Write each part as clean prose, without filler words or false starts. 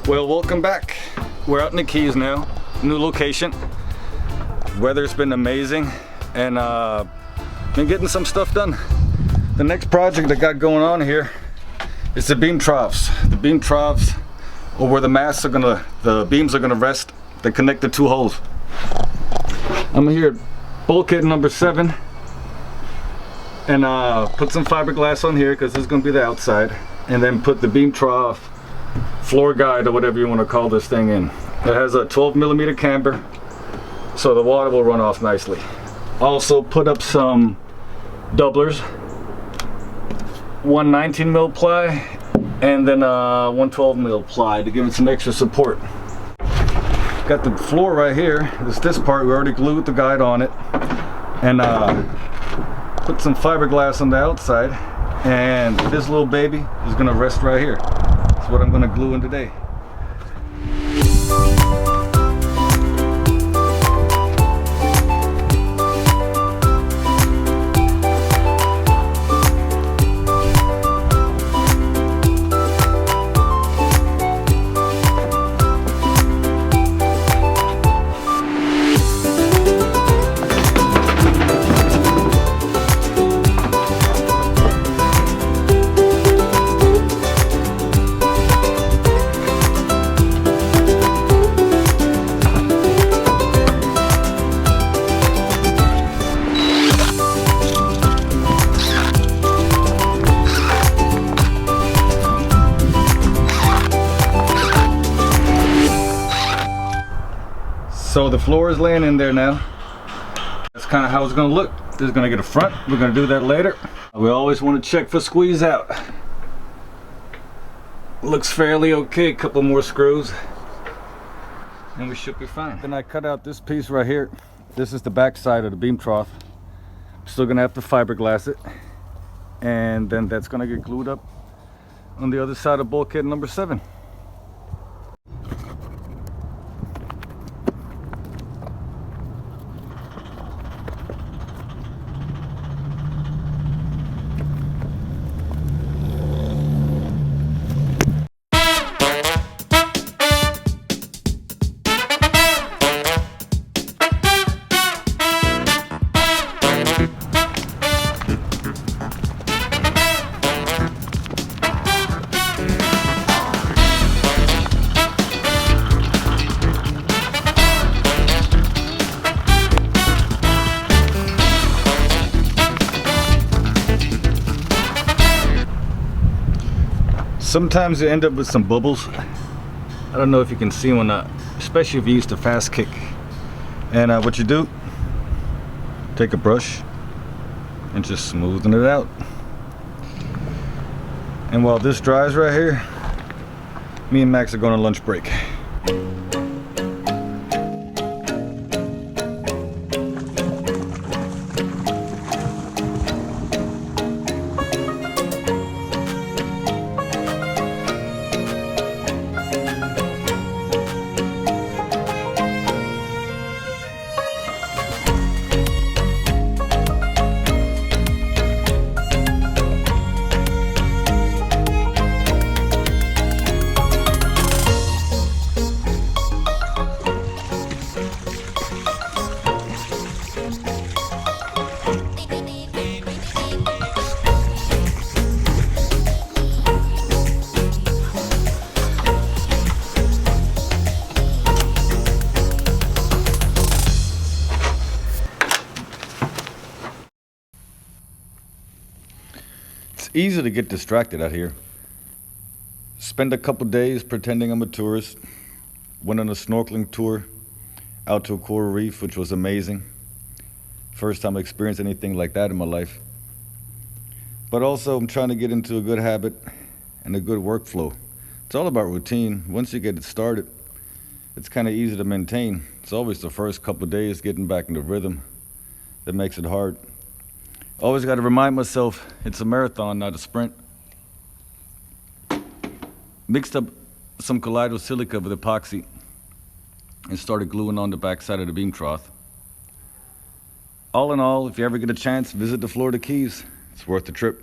Well, welcome back. We're out in the Keys now, new location. Weather's been amazing, and been getting some stuff done. The next project I got going on here is the beam troughs. The beam troughs are where the beams are gonna rest. They connect the two holes. I'm here at bulkhead number 7, and put some fiberglass on here because this is gonna be the outside, and then put the beam trough floor guide or whatever you want to call this thing in. It has a 12mm camber, so the water will run off nicely. Also put up some doublers, one 19mm ply and then one 12mm ply to give it some extra support. Got the floor right here. This part we already glued the guide on it, and put some fiberglass on the outside, and this little baby is gonna rest right here. That's what I'm gonna glue in today. So the floor is laying in there now. That's kind of how it's going to look. This is going to get a front. We're going to do that later. We always want to check for squeeze out. Looks fairly okay. A couple more screws and we should be fine. Then I cut out this piece right here. This is the back side of the beam trough. I'm still going to have to fiberglass it, and then that's going to get glued up on the other side of bulkhead number 7. Sometimes you end up with some bubbles. I don't know if you can see them or not, especially if you use the fast kick. And what you do, take a brush and just smoothen it out. And while this dries right here, me and Max are going on lunch break. It's easy to get distracted out here. Spend a couple days pretending I'm a tourist. Went on a snorkeling tour out to a coral reef, which was amazing. First time I experienced anything like that in my life. But also I'm trying to get into a good habit and a good workflow. It's all about routine. Once you get it started, it's kind of easy to maintain. It's always the first couple of days getting back into rhythm that makes it hard. Always got to remind myself it's a marathon, not a sprint. Mixed up some colloidal silica with epoxy and started gluing on the back side of the beam trough. All in all, if you ever get a chance, visit the Florida Keys. It's worth the trip.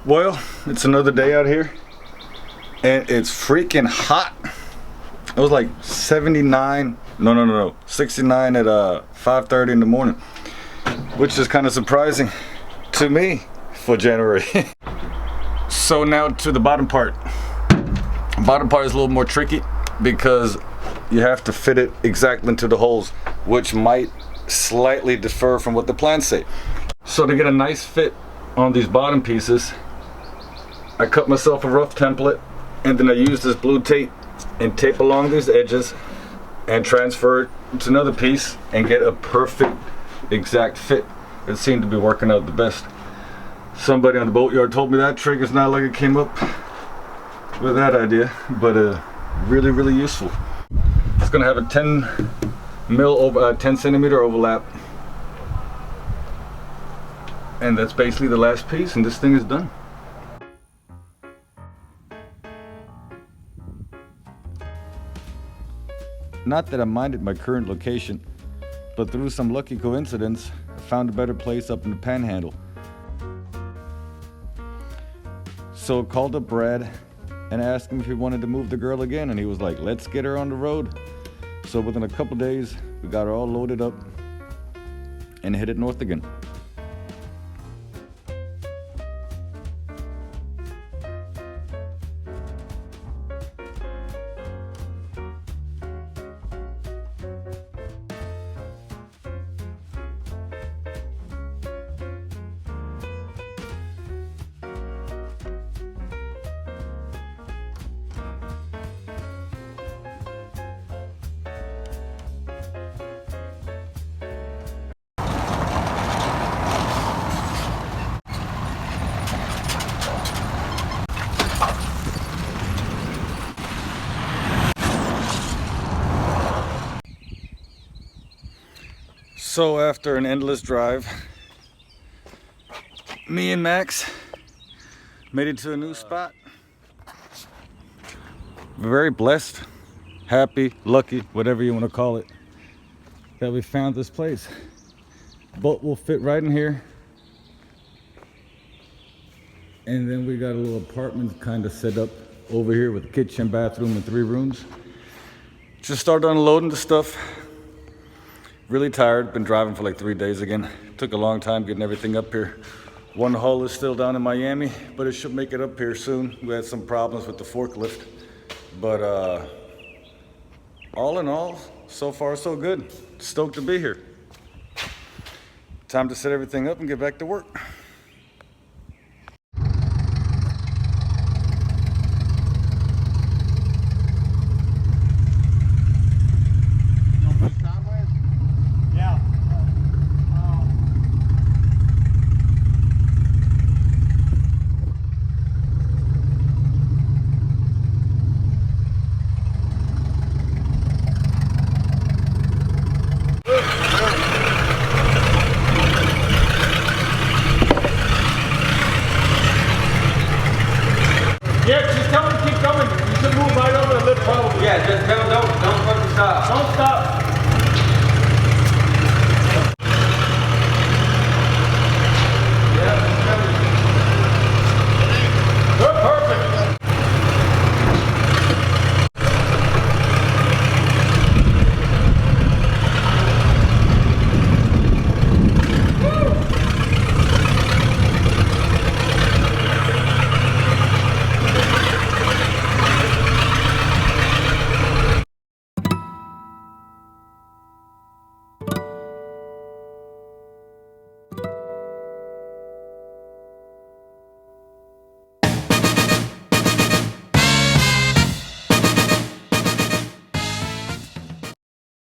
Well, it's another day out here and it's freaking hot. It was like 69, no, 69 at 5:30 in the morning, which is kind of surprising to me for January. So now to the bottom part. The bottom part is a little more tricky because you have to fit it exactly into the holes, which might slightly differ from what the plans say. So to get a nice fit on these bottom pieces, I cut myself a rough template and then I use this blue tape and tape along these edges and transfer it to another piece and get a perfect exact fit. It seemed to be working out the best. Somebody on the boatyard told me that trick is not like it came up with that idea, but really, really useful. It's gonna have a 10 centimeter overlap, and that's basically the last piece, and this thing is done. Not that I minded my current location, but through some lucky coincidence, I found a better place up in the Panhandle. So I called up Brad and asked him if he wanted to move the girl again, and he was like, let's get her on the road. So within a couple days, we got her all loaded up and headed north again. So after an endless drive, me and Max made it to a new spot. We're very blessed, happy, lucky, whatever you want to call it, that we found this place. Boat will fit right in here. And then we got a little apartment kind of set up over here with a kitchen, bathroom, and 3 rooms. Just started unloading the stuff. Really tired, been driving for like 3 days again. Took a long time getting everything up here. One hull is still down in Miami, but it should make it up here soon. We had some problems with the forklift, but all in all, so far so good. Stoked to be here. Time to set everything up and get back to work. Yeah, just tell him to keep going. You should move right over the lip probably. Yeah, just tell don't fucking stop. Don't stop.